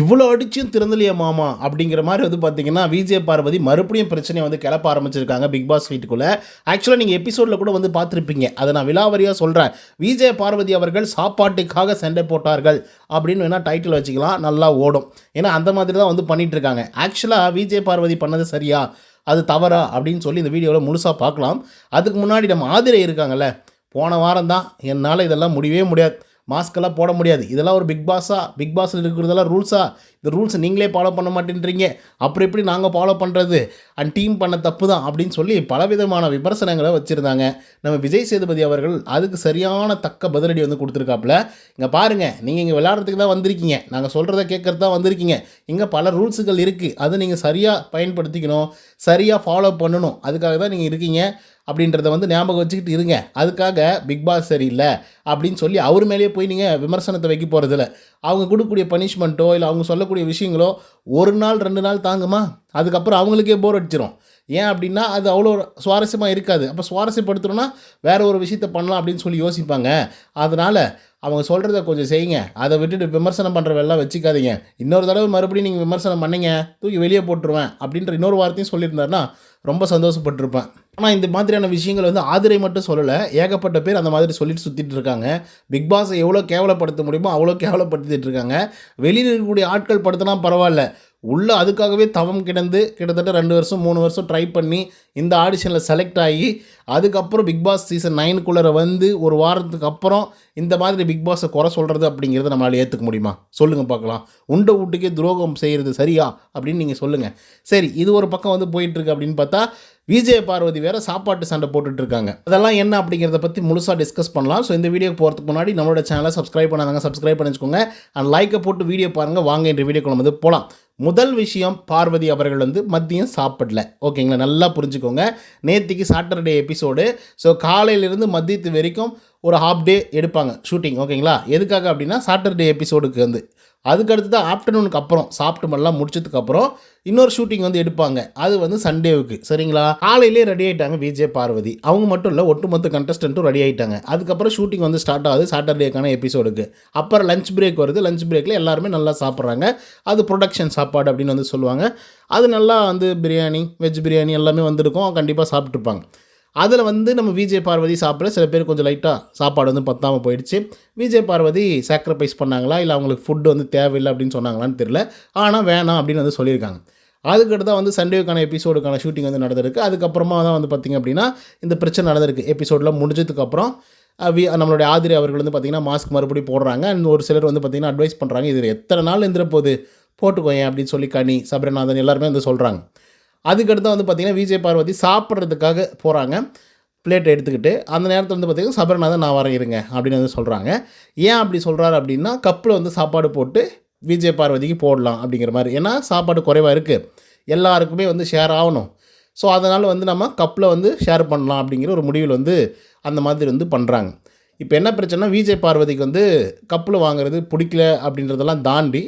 இவ்வளோ அடிச்சும் திறந்தலையே மாமா அப்படிங்கிற மாதிரி வந்து பார்த்தீங்கன்னா, விஜய் பார்வதி மறுபடியும் பிரச்சனைய வந்து கிளப்ப ஆரம்பிச்சிருக்காங்க பிக் பாஸ் வீட்டுக்குள்ள. ஆக்சுவலா நீங்க எபிசோட்ல கூட வந்து பார்த்துருப்பீங்க. அத நான் விலாவாரியா சொல்றேன். விஜய் பார்வதி அவர்கள் சாப்பாட்டுக்காக சண்டை போட்டார்கள் அப்படின்னு வேணா டைட்டில் வச்சுக்கலாம். நல்லா ஓடும். ஏன்னா அந்த மாதிரி தான் வந்து பண்ணிட்டு இருக்காங்க. ஆக்சுவலா விஜய் பார்வதி பண்ணது சரியா? அது தவறா? அப்படின்னு சொல்லி இந்த வீடியோல முழுசா பார்க்கலாம். அதுக்கு முன்னாடி நம்ம ஆதிரை இருக்காங்கல்ல, போன வாரம் தான் என்னால இதெல்லாம் முடியவே முடியாது. மாஸ்க்கெல்லாம் போட முடியாது. இதெல்லாம் ஒரு பிக் பாஸா? பிக் பாஸில் இருக்கிறதெல்லாம் ரூல்ஸா? இந்த ரூல்ஸை நீங்களே ஃபாலோ பண்ண மாட்டேன்றீங்க. அப்புறம் எப்படி நாங்கள் ஃபாலோ பண்ணுறது? அண்ட் டீம் பண்ண தப்பு தான் அப்படின்னு சொல்லி பலவிதமான விமர்சனங்களை வச்சுருந்தாங்க. நம்ம விஜய் சேதுபதி அவர்கள் அதுக்கு சரியான தக்க பதிலடி வந்து கொடுத்துருக்காப்புல. இங்கே பாருங்கள், நீங்கள் இங்கே விளையாடுறதுக்கு தான் வந்திருக்கீங்க. நாங்கள் சொல்கிறத கேட்குறது தான் வந்திருக்கீங்க. இங்கே பல ரூல்ஸுகள் இருக்குது. அதை நீங்கள் சரியாக பயன்படுத்திக்கணும், சரியாக ஃபாலோ பண்ணணும். அதுக்காக தான் நீங்கள் இருக்கீங்க அப்படின்றத வந்து ஞாபகம் வச்சுக்கிட்டு இருங்க. அதுக்காக பிக் பாஸ் சரியில்லை அப்படின்னு சொல்லி அவர் மேலேயே போய் நீங்கள் விமர்சனத்தை வைக்க போகிறதில்ல. அவங்க கொடுக்கக்கூடிய பனிஷ்மெண்ட்டோ இல்லை அவங்க சொல்லக்கூடிய விஷயங்களோ ஒரு நாள் 2 நாள் தாங்குமா? அதுக்கப்புறம் அவங்களுக்கே போர் அடிச்சிடும். ஏன் அப்படின்னா அது அவ்வளோ சுவாரஸ்யமாக இருக்காது. அப்போ சுவாரஸ்யப்படுத்தணும்னா வேறு ஒரு விஷயத்த பண்ணலாம் அப்படின்னு சொல்லி யோசிப்பாங்க. அதனால் அவங்க சொல்கிறத கொஞ்சம் செய்யுங்க. அதை விட்டுட்டு விமர்சனம் பண்ணுறவெல்லாம் வச்சுக்காதீங்க. இன்னொரு தடவை மறுபடியும் நீங்கள் விமர்சனம் பண்ணீங்க, தூக்கி வெளியே போட்டுருவேன் அப்படின்ற இன்னொரு வார்த்தையும் சொல்லியிருந்தாருன்னா ரொம்ப சந்தோஷப்பட்டிருப்பேன். ஆனால் இந்த மாதிரியான விஷயங்கள் வந்து ஆதிரை மட்டும் சொல்லலை, ஏகப்பட்ட பேர் அந்த மாதிரி சொல்லிட்டு சுற்றிட்டு இருக்காங்க. பிக் பாஸை எவ்வளோ கேவலப்படுத்த முடியுமோ அவ்வளோ கேவலப்படுத்திட்டு இருக்காங்க. வெளியில் இருக்கக்கூடிய ஆட்கள் படுத்தினா பரவாயில்ல, உள்ளே அதுக்காகவே தவம் கிடந்து கிட்டத்தட்ட 2 வருஷம் 3 வருஷம் ட்ரை பண்ணி இந்த ஆடிஷனில் செலக்ட் ஆகி அதுக்கப்புறம் பிக் பாஸ் சீசன் 9 வந்து ஒரு வாரத்துக்கு அப்புறம் இந்த மாதிரி பிக் பாஸை குறை சொல்கிறது அப்படிங்கிறத நம்மளால் ஏற்றுக்க முடியுமா? சொல்லுங்கள் பார்க்கலாம். உண்ட வீட்டுக்கே துரோகம் செய்கிறது சரியா அப்படின்னு நீங்கள் சொல்லுங்கள். சரி, இது ஒரு பக்கம் வந்து போயிட்டுருக்கு அப்படின்னு பார்த்தா, விஜய் பார்வதி வேறு சாப்பாட்டு சண்டை போட்டுட்ருக்காங்க. அதெல்லாம் என்ன அப்படிங்கிறத பற்றி முழுசாக டிஸ்கஸ் பண்ணலாம். ஸோ இந்த வீடியோக்கு போகிறதுக்கு முன்னாடி நம்மளோட சேனலை சப்ஸ்கிரைப் பண்ணாதாங்க, சப்ஸ்கிரைப் பண்ணி வச்சுக்கோங்க. அண்ட் லைக்கை போட்டு வீடியோ பாருங்கள். வாங்க இந்த வீடியோக்குள்ள வந்து போகலாம். முதல் விஷயம், பார்வதி அவர்கள் வந்து மதியம் சாப்பிடல. ஓகேங்களா? நல்லா புரிஞ்சுக்கோங்க. நேற்றுக்கு சாட்டர்டே எபிசோடு. ஸோ காலையிலேருந்து மதியத்து வரைக்கும் ஒரு ஹாஃப் டே எடுப்பாங்க ஷூட்டிங். ஓகேங்களா? எதுக்காக அப்படின்னா சாட்டர்டே எபிசோடுக்கு வந்து அதுக்கடுத்து தான் ஆஃப்டர்நூனுக்கு அப்புறம் சாப்பிட்டு மாதிரிலாம் முடிச்சதுக்கப்புறம் இன்னொரு ஷூட்டிங் வந்து எடுப்பாங்க. அது வந்து சண்டேவுக்கு. சரிங்களா? காலையிலே ரெடி ஆகிட்டாங்க விஜய் பார்வதி. அவங்க மட்டும் இல்லை, ஒட்டுமொத்த கண்டஸ்டண்ட்டும் ரெடி ஆகிட்டாங்க. அதுக்கப்புறம் ஷூட்டிங் வந்து ஸ்டார்ட் ஆகுது சாட்டர்டேக்கான எபிசோடுக்கு. அப்புறம் லஞ்ச் பிரேக் வருது. லஞ்ச் பிரேக்கில் எல்லாருமே நல்லா சாப்பிட்றாங்க. அது ப்ரொடக்ஷன் சாப்பாடு அப்படின்னு வந்து சொல்லுவாங்க. அது நல்லா வந்து பிரியாணி, வெஜ் பிரியாணி எல்லாமே வந்திருக்கும். கண்டிப்பாக சாப்பிட்ருப்பாங்க. அதில் வந்து நம்ம விஜய் பார்வதி சாப்பிட சில பேர் கொஞ்சம் லைட்டாக சாப்பாடு வந்து பத்தாமல் போயிடுச்சு. விஜய் பார்வதி சாக்ரிஃபைஸ் பண்ணாங்களா, இல்லை அவங்களுக்கு ஃபுட்டு வந்து தேவையில்லை அப்படின்னு சொன்னாங்களான்னு தெரியல. ஆனால் வேணாம் அப்படின்னு வந்து சொல்லியிருக்காங்க. அதுக்கடுத்து தான் வந்து சண்டேக்கான எபிசோடுக்கான ஷூட்டிங் வந்து நடந்திருக்கு. அதுக்கப்புறமா தான் வந்து பார்த்திங்க அப்படின்னா இந்த பிரச்சனை நடந்திருக்கு. எபிசோடில் முடிஞ்சதுக்கப்புறம் நம்மளுடைய ஆதிரை அவர்கள் வந்து பார்த்திங்கன்னா மாஸ்க் மறுபடியும் போடுறாங்க. அண்ட் ஒரு சிலர் வந்து பார்த்திங்கன்னா அட்வைஸ் பண்ணுறாங்க, இது எத்தனை நாள் இருந்துற போகுது, போட்டுக்கோயேன் அப்படின்னு சொல்லி கனி, சபரிநாதன் எல்லாருமே வந்து சொல்கிறாங்க. அதுக்கடுத்து வந்து பார்த்திங்கன்னா விஜய் பார்வதி சாப்பிட்றதுக்காக போகிறாங்க, பிளேட்டை எடுத்துக்கிட்டு. அந்த நேரத்தில் வந்து பார்த்திங்கன்னா சபரிநாதன் நான் வரேன் இருங்க அப்படின்னு வந்து சொல்கிறாங்க. ஏன் அப்படி சொல்கிறாரு அப்படின்னா, கப்பில் வந்து சாப்பாடு போட்டு விஜய் பார்வதிக்கு போடலாம் அப்படிங்கிற மாதிரி. ஏன்னா சாப்பாடு குறைவாக இருக்குது, எல்லாருக்குமே வந்து ஷேர் ஆகணும். ஸோ அதனால் வந்து நம்ம கப்பில் வந்து ஷேர் பண்ணலாம் அப்படிங்கிற ஒரு முடிவில் வந்து அந்த மாதிரி வந்து பண்ணுறாங்க. இப்போ என்ன பிரச்சனைனா, விஜய் பார்வதிக்கு வந்து கப்பில் வாங்குறது பிடிக்கல அப்படின்றதெல்லாம் தாண்டி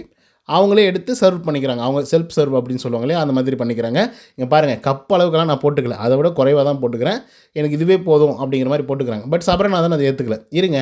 அவங்களே எடுத்து சர்வ் பண்ணிக்கிறாங்க. அவங்க செல்ஃப் சர்வ் அப்படின்னு சொல்லுவாங்களே, அந்த மாதிரி பண்ணிக்கிறாங்க. இங்கே பாருங்கள், கப் அளவுக்கெல்லாம் நான் போட்டுக்கல, அதை விட குறைவாக தான் போட்டுக்கிறேன், எனக்கு இதுவே போதும் அப்படிங்கிற மாதிரி போட்டுக்கிறாங்க. பட் சபரிநாதன் அதை ஏற்றுக்கல. இருங்க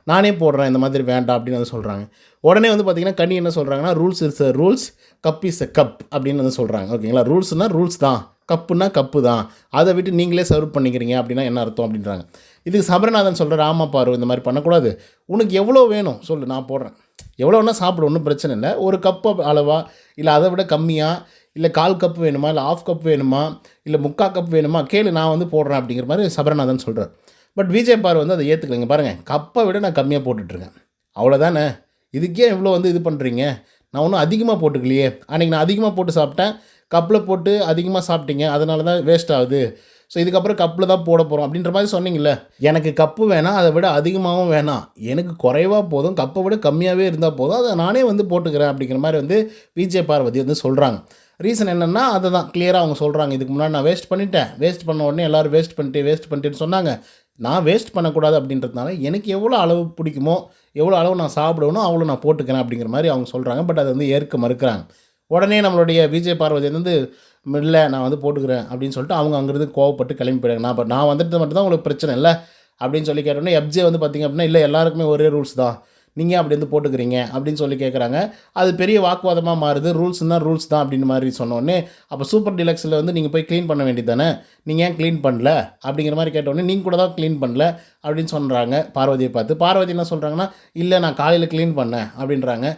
நானே போடுறேன், இந்த மாதிரி வேண்டாம் அப்படின்னு வந்து சொல்கிறாங்க. உடனே வந்து பார்த்திங்கன்னா கனி என்ன சொல்கிறாங்கன்னா, rules is a rules, cup is a cup அப்படின்னு வந்து சொல்கிறாங்க. ஓகேங்களா? ரூல்ஸ்னால் ரூல்ஸ் தான், கப்புனா கப்பு தான், அதை விட்டு நீங்களே சர்வ் பண்ணிக்கிறீங்க அப்படின்னா என்ன அர்த்தம் அப்படின்றாங்க. இதுக்கு சபரிநாதன் சொல்கிறார், ஆமாம் பாரு, இந்த மாதிரி பண்ணக்கூடாது, உனக்கு எவ்வளோ வேணும் சொல்லு, நான் போடுறேன், எவ்வளோன்னா சாப்பிட, ஒன்றும் பிரச்சனை இல்லை, ஒரு கப்பு அளவா, இல்லை அதை விட கம்மியாக, இல்லை 1/4 கப் வேணுமா, இல்லை 1/2 கப் வேணுமா, இல்லை 3/4 கப் வேணுமா கேளு, நான் வந்து போடுறேன் அப்படிங்கிற மாதிரி சபரிநாதன் சொல்கிறார். பட் விஜய் பார் வந்து அதை ஏற்றுக்கலைங்க. பாருங்கள், கப்பை விட நான் கம்மியாக போட்டுட்ருக்கேன், அவ்வளோதானே, இதுக்கே இவ்வளோ வந்து இது பண்ணுறீங்க, நான் ஒன்றும் அதிகமாக போட்டுக்கலையே, அன்றைக்கி நான் அதிகமாக போட்டு சாப்பிட்டேன், கப்பில் போட்டு அதிகமாக சாப்பிட்டீங்க, அதனால தான் வேஸ்ட் ஆகுது, ஸோ இதுக்கப்புறம் கப்பில் தான் போட போகிறோம் அப்படின்ற மாதிரி சொன்னீங்கல்ல. எனக்கு கப்பு வேணாம், அதை விட அதிகமாகவும் வேணாம், எனக்கு குறைவாக போதும், கப்பை விட கம்மியாகவே இருந்தால் போதும், அதை நானே வந்து போட்டுக்கிறேன் அப்படிங்கிற மாதிரி வந்து விஜய் பார்வதி வந்து சொல்கிறாங்க. ரீசன் என்னென்னா அதை தான் கிளியராக அவங்க சொல்கிறாங்க. இதுக்கு முன்னாடி நான் வேஸ்ட் பண்ணிட்டேன், வேஸ்ட் பண்ண உடனே எல்லோரும் வேஸ்ட் பண்ணிட்டேன்னு சொன்னாங்க, நான் வேஸ்ட் பண்ணக்கூடாது அப்படின்றதுனால எனக்கு எவ்வளோ அளவு பிடிக்குமோ, எவ்வளோ அளவு நான் சாப்பிடணும் அவ்வளோ நான் போட்டுக்கிறேன் அப்படிங்கிற மாதிரி அவங்க சொல்கிறாங்க. பட் அதை வந்து ஏற்க மறுக்கிறாங்க. உடனே நம்மளுடைய விஜய் பார்வதி வந்து இல்லை நான் வந்து போட்டுக்கிறேன் அப்படின்னு சொல்லிட்டு அவங்க அங்கேருந்து கோவப்பட்டு கிளம்பி போயிடுறாங்க. நான் வந்துட்டு மட்டும் தான் உங்களுக்கு பிரச்சனை இல்லை அப்படின்னு சொல்லி கேட்டோன்னே எப்ஜே வந்து பார்த்திங்க அப்படின்னா, இல்லை எல்லாருக்குமே ஒரே ரூல்ஸ் தான், நீங்கள் அப்படி வந்து போட்டுக்கிறீங்க அப்படின்னு சொல்லி கேட்குறாங்க. அது பெரிய வாக்குவாதமாக மாறுது. ரூல்ஸ்னா ரூல்ஸ் தான் அப்படின்னு மாதிரி சொன்னோடனே, அப்போ சூப்பர் டீலக்ஸில் வந்து நீங்கள் போய் க்ளீன் பண்ண வேண்டியது தானே, நீங்கள் ஏன் க்ளீன் பண்ணல அப்படிங்கிற மாதிரி கேட்டோடனே, நீங்கள் கூட தான் க்ளீன் பண்ணல அப்படின்னு சொல்கிறாங்க பார்வதியை பார்த்து. பார்வதி என்ன சொல்கிறாங்கன்னா, இல்லை நான் காலையில் க்ளீன் பண்ணேன் அப்படின்றாங்க.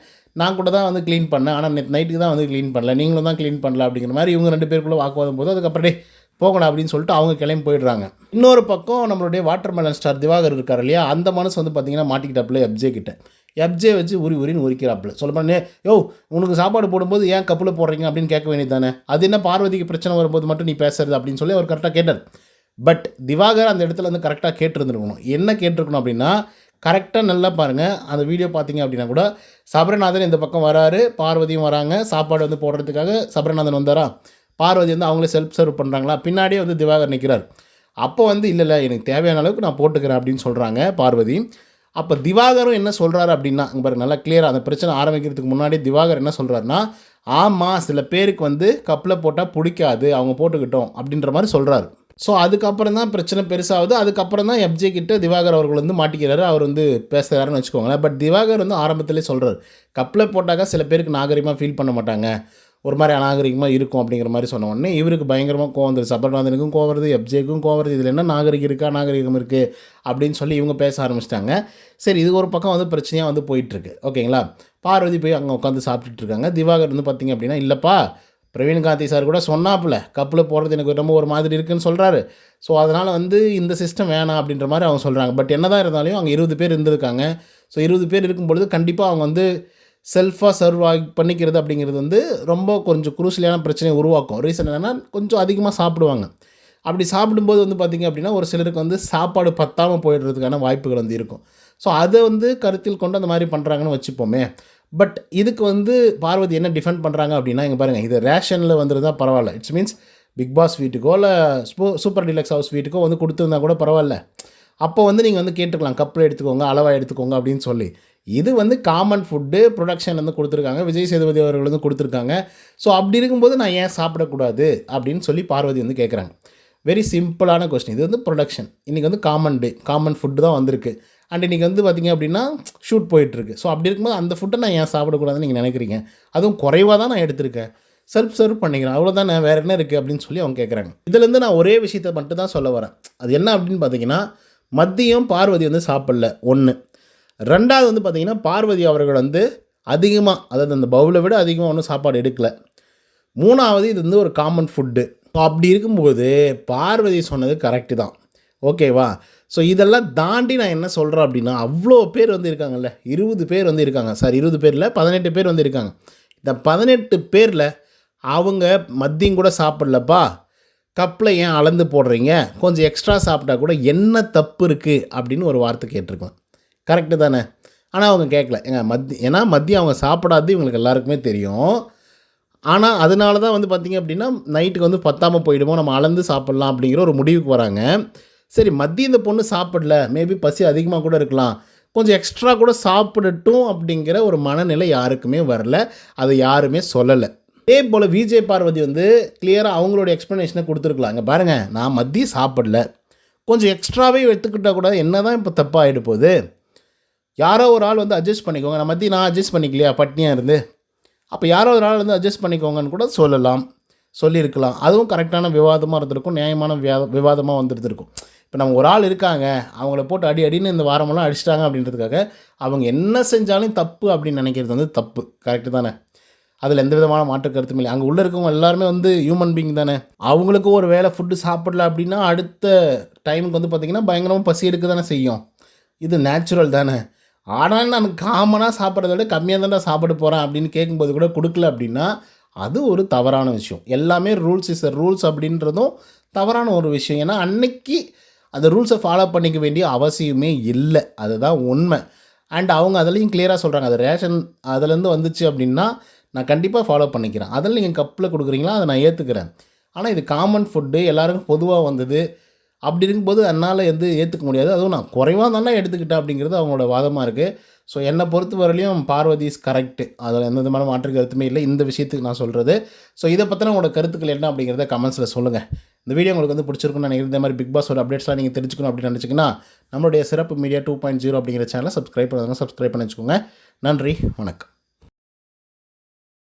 நான் கூட தான் வந்து க்ளீன் பண்ணேன், ஆனால் நேற்று நைட்டுக்கு தான் வந்து க்ளீன் பண்ணல, நீங்களும் தான் க்ளீன் பண்ணல அப்படிங்கிற மாதிரி இவங்க 2 பேருக்குள்ளே வாக்குவாதம் போது, அதுக்கப்புறம் போகணும் அப்படின்னு சொல்லிட்டு அவங்க கிளம்பி போயிடுறாங்க. இன்னொரு பக்கம் நம்மளுடைய வாட்டர்மெலன் ஸ்டார் திவாகர் இருக்கார் இல்லையா, அந்த மனசு வந்து பார்த்திங்கன்னா மாட்டிக்கிட்டாப்புல எஃப்ஜே கிட்ட. எஃப்ஜே வச்சு உரின்னு உரிக்கிறாப்புல. சொல்லப்போனே, யோ உனக்கு சாப்பாடு போடும்போது ஏன் கப்பில் போடுறீங்க அப்படின்னு கேட்க வேண்டியது தானே, அது என்ன பார்வதிக்கு பிரச்சனை வரும்போது மட்டும் நீ பேசுறது அப்படின்னு சொல்லி அவர் கரெக்டாக கேட்டார். பட் திவாகர் அந்த இடத்துல வந்து கரெக்டாக கேட்டிருந்துருக்கணும். என்ன கேட்டிருக்கணும் அப்படின்னா, கரெக்டாக நல்லா பாருங்கள், அந்த வீடியோ பார்த்தீங்க அப்படின்னா கூட சபரநாதன் இந்த பக்கம் வராரு, பார்வதியும் வராங்க. சாப்பாடு வந்து போடுறதுக்காக சபரநாதன் வந்தாரா, பார்வதி வந்து அவங்களே செல்ஃப் சர்வ் பண்ணுறாங்களா, பின்னாடியே வந்து திவாகர் நிற்கிறார். அப்போ வந்து இல்லை எனக்கு தேவையான அளவுக்கு நான் போட்டுக்கிறேன் அப்படின்னு சொல்கிறாங்க பார்வதி. அப்போ திவாகரும் என்ன சொல்கிறாரு அப்படின்னா, இங்கே பாருங்க நல்லா கிளியராக, அந்த பிரச்சனை ஆரம்பிக்கிறதுக்கு முன்னாடி திவாகர் என்ன சொல்கிறாருன்னா, ஆமாம் சில பேருக்கு வந்து கப்பில் போட்டால் பிடிக்காது, அவங்க போட்டுக்கிட்டோம் அப்படின்ற மாதிரி சொல்கிறாரு. ஸோ அதுக்கப்புறம் தான் பிரச்சனை பெருசாகுது. அதுக்கப்புறம் தான் எஃப்ஜே கிட்ட திவாகர் அவர்கள் வந்து மாட்டிக்கிறாரு, அவர் வந்து பேசுகிறாருன்னு வச்சுக்கோங்களேன். பட் திவாகர் வந்து ஆரம்பத்திலே சொல்கிறார், கப்பில் போட்டாக்கா சில பேருக்கு நாகரிகமாக ஃபீல் பண்ண மாட்டாங்க, ஒரு மாதிரி அநாகரிகமாக இருக்கும் அப்படிங்கிற மாதிரி சொன்ன உடனே இவருக்கு பயங்கரமாக கோவம் வந்துருது. சபர்நாதனுக்கும் கோவம் வருது, எஃப்ஜேக்கும் கோவம் வருது. இதில் என்ன நாகரிகம் இருக்கா, நாகரிகம் இருக்குது அப்படின்னு சொல்லி இவங்க பேச ஆரம்பிச்சிட்டாங்க. சரி, இது ஒரு பக்கம் வந்து பிரச்சனையாக வந்து போயிட்டுருக்கு. ஓகேங்களா, பார்வதி போய் அங்கே உட்காந்து சாப்பிட்டுட்டு இருக்காங்க. திவாகர் வந்து பார்த்திங்க அப்படின்னா, இல்லைப்பா பிரவீன் காந்தி சார் கூட சொன்னாப்புல கப்பில் போடுறது எனக்கு ரொம்ப ஒரு மாதிரி இருக்குதுன்னு சொல்கிறாரு. ஸோ அதனால் வந்து இந்த சிஸ்டம் வேணாம் அப்படின்ற மாதிரி அவங்க சொல்கிறாங்க. பட் என்ன தான் இருந்தாலும் அங்கே 20 பேர் இருந்திருக்காங்க. ஸோ 20 பேர் இருக்கும்பொழுது கண்டிப்பாக அவங்க வந்து செல்ஃபாக சர்வ் பண்ணிக்கிறது அப்படிங்கிறது வந்து ரொம்ப கொஞ்சம் குரூசியலான பிரச்சனையை உருவாக்கும். ரீசன் என்னென்னா, கொஞ்சம் அதிகமாக சாப்பிடுவாங்க. அப்படி சாப்பிடும்போது வந்து பார்த்திங்க அப்படின்னா, ஒரு சிலருக்கு வந்து சாப்பாடு பத்தாமல் போயிடுறதுக்கான வாய்ப்புகள் வந்து இருக்கும். ஸோ அதை வந்து கருத்தில் கொண்டு அந்த மாதிரி பண்ணுறாங்கன்னு வச்சுப்போமே. பட் இதுக்கு வந்து பார்வதி என்ன டிஃபெண்ட் பண்ணுறாங்க அப்படின்னா, இங்கே பாருங்கள், இது ரேஷனில் வந்துருந்தால் பரவாயில்ல. இட்ஸ் மீன்ஸ் பிக் பாஸ் வீட்டுக்கோ இல்லை சூப்பர் டீலக்ஸ் ஹவுஸ் வீட்டுக்கோ வந்து கொடுத்துருந்தா கூட பரவாயில்ல. அப்போ வந்து நீங்கள் வந்து கேட்டுக்கலாம், கப்பில் எடுத்துக்கோங்க, அளவாக எடுத்துக்கோங்க அப்படின்னு சொல்லி. இது வந்து காமன் ஃபுட்டு ப்ரொடக்ஷன் வந்து கொடுத்துருக்காங்க, விஜய் சேதுபதி அவர்கள் வந்து கொடுத்துருக்காங்க. ஸோ அப்படி இருக்கும்போது நான் ஏன் சாப்பிடக்கூடாது அப்படின்னு சொல்லி பார்வதி வந்து கேட்குறாங்க. வெரி சிம்பிளான கொஸ்டின். இது வந்து ப்ரொடக்ஷன், இன்றைக்கி வந்து காமன் டே, காமன் ஃபுட்டு தான் வந்திருக்கு. அண்ட் இன்றைக்கி வந்து பார்த்திங்க அப்படின்னா ஷூட் போயிட்டுருக்கு. ஸோ அப்படி இருக்கும்போது அந்த ஃபுட்டை நான் ஏன் சாப்பிடக்கூடாதுன்னு நீங்கள் நினைக்கிறீங்க? அதுவும் குறைவாக தான் நான் எடுத்திருக்கேன், செல்ஃப் சர்வ் பண்ணிக்கிறேன், அவ்வளோதானே, வேறு என்ன இருக்குது அப்படின்னு சொல்லி அவங்க கேட்குறாங்க. இதுலேருந்து நான் ஒரே விஷயத்தை மட்டும் தான் சொல்ல வரேன். அது என்ன அப்படின்னு பார்த்தீங்கன்னா, மதியம் பார்வதி வந்து சாப்பிடல, 1. 2வது வந்து பார்த்திங்கன்னா, பார்வதி அவர்கள் வந்து அதிகமாக, அதாவது அந்த பவுலை விட அதிகமாக ஒன்றும் சாப்பாடு எடுக்கலை. 3வது இது வந்து ஒரு காமன் ஃபுட்டு. ஸோ அப்படி இருக்கும்போது பார்வதி சொன்னது கரெக்டு தான், ஓகேவா? ஸோ இதெல்லாம் தாண்டி நான் என்ன சொல்கிறேன் அப்படின்னா, அவ்வளோ பேர் வந்து இருக்காங்கல்ல, 20 பேர் வந்து இருக்காங்க. சார் 20 பேரில் 18 பேர் வந்து இருக்காங்க. இந்த 18 பேரில் அவங்க மதியம் கூட சாப்பிட்லப்பா, கப்பில் ஏன் அளந்து போடுறீங்க, கொஞ்சம் எக்ஸ்ட்ரா சாப்பிட்டா கூட என்ன தப்பு இருக்குது அப்படின்னு ஒரு வார்த்தை கேட்டிருக்கலாம். கரெக்டு தானே? ஆனால் அவங்க கேட்கல. ஏன்னா மதியம் அவங்க சாப்பிடாது இவங்களுக்கு எல்லாருக்குமே தெரியும். ஆனால் அதனால தான் வந்து பார்த்திங்க அப்படின்னா, நைட்டுக்கு வந்து பத்தாமல் போயிடுமோ, நம்ம அளந்து சாப்பிட்லாம் அப்படிங்கிற ஒரு முடிவுக்கு வராங்க. சரி, மதியம் இந்த பொண்ணு சாப்பிடல, மேபி பசி அதிகமாக கூட இருக்கலாம், கொஞ்சம் எக்ஸ்ட்ரா கூட சாப்பிடட்டும் அப்படிங்கிற ஒரு மனநிலை யாருக்குமே வரல, அதை யாருமே சொல்லலை. அதே போல் விஜய் பார்வதி வந்து கிளியராக அவங்களோட எக்ஸ்ப்ளனேஷனை கொடுத்துருக்கலாம். இங்கே பாருங்கள், நான் மதியம் சாப்பிடல, கொஞ்சம் எக்ஸ்ட்ராவே எடுத்துக்கிட்டால் கூட என்ன தான் இப்போ தப்பாக ஆகிடு போகுது, யாரோ ஒரு ஆள் வந்து அட்ஜஸ்ட் பண்ணிக்கோங்க. நான் மதியம் நான் அட்ஜஸ்ட் பண்ணிக்கலையா பட்னியாக இருந்து, அப்போ யாரோ ஒரு ஆள் வந்து அட்ஜஸ்ட் பண்ணிக்கோங்கன்னு கூட சொல்லலாம், சொல்லியிருக்கலாம். அதுவும் கரெக்டான விவாதமாக இருந்திருக்கும், நியாயமான விவாதமாக வந்துருந்துருக்கும். இப்போ நம்ம ஒரு ஆள் இருக்காங்க, அவங்கள போட்டு அடின்னு இந்த வாரமெல்லாம் அடிச்சிட்டாங்க அப்படின்றதுக்காக அவங்க என்ன செஞ்சாலும் தப்பு அப்படின்னு நினைக்கிறது வந்து தப்பு. கரெக்டு தானே? அதில் எந்த விதமான மாற்று கருத்தும் இல்லை. அங்கே உள்ளே இருக்கவங்க எல்லாருமே வந்து ஹியூமன் பீயிங் தானே. அவங்களுக்கும் ஒரு வேளை ஃபுட்டு சாப்பிடல அப்படின்னா அடுத்த டைமுக்கு வந்து பார்த்திங்கன்னா பயங்கரமாக பசி எடுக்க தானே செய்யும். இது நேச்சுரல் தானே. ஆனால் நான் காமனாக சாப்பிட்றத விட கம்மியாக தானே சாப்பிட போகிறேன் அப்படின்னு கேட்கும்போது கூட கொடுக்கல அப்படின்னா அது ஒரு தவறான விஷயம். எல்லாமே ரூல்ஸ் இஸ் ரூல்ஸ் அப்படின்றதும் தவறான ஒரு விஷயம். ஏன்னா அன்னைக்கு அந்த ரூல்ஸை ஃபாலோ பண்ணிக்க வேண்டிய அவசியமே இல்லை, அதுதான் உண்மை. அண்ட் அவங்க அதிலையும் கிளியராக சொல்கிறாங்க, அது ரேஷன் அதுலேருந்து வந்துச்சு அப்படின்னா நான் கண்டிப்பாக ஃபாலோ பண்ணிக்கிறேன், அதில் நீங்கள் கப்பில் கொடுக்குறீங்களா அதை நான் ஏற்றுக்கிறேன். ஆனால் இது காமன் ஃபுட்டு, எல்லாருக்கும் பொதுவாக வந்தது, அப்படி இருக்கும்போது என்னால் வந்து ஏற்றுக்க முடியாது, அதுவும் நான் குறைவாக தானே எடுத்துக்கிட்டேன் அப்படிங்கிறது அவங்களோட வாதமாக இருக்குது. ஸோ என்னை பொறுத்த வரலையும் பார்வதி இஸ் கரெக்டு, அதில் எந்த விதமான மாற்று கருத்துமே இல்லை இந்த விஷயத்துக்கு நான் சொல்கிறது. ஸோ இதை பற்றின உங்களோட கருத்துக்கள் என்ன அப்படிங்கிறத கமெண்ட்ஸில் சொல்லுங்கள். இந்த வீடியோ உங்களுக்கு வந்து பிடிச்சிருக்குன்னு நினைக்கிறேன். இந்த மாதிரி பிக் பாஸோட அப்டேட்ஸ்லாம் நீங்கள் தெரிஞ்சுக்கணும் அப்படின்னு நினச்சிங்கன்னா நம்மளுடைய சிறப்பு மீடியா 2.0 அப்படிங்கிற சேனலை சப்ஸ்கிரைப் பண்ணி வச்சுக்கோங்க. நன்றி, வணக்கம்.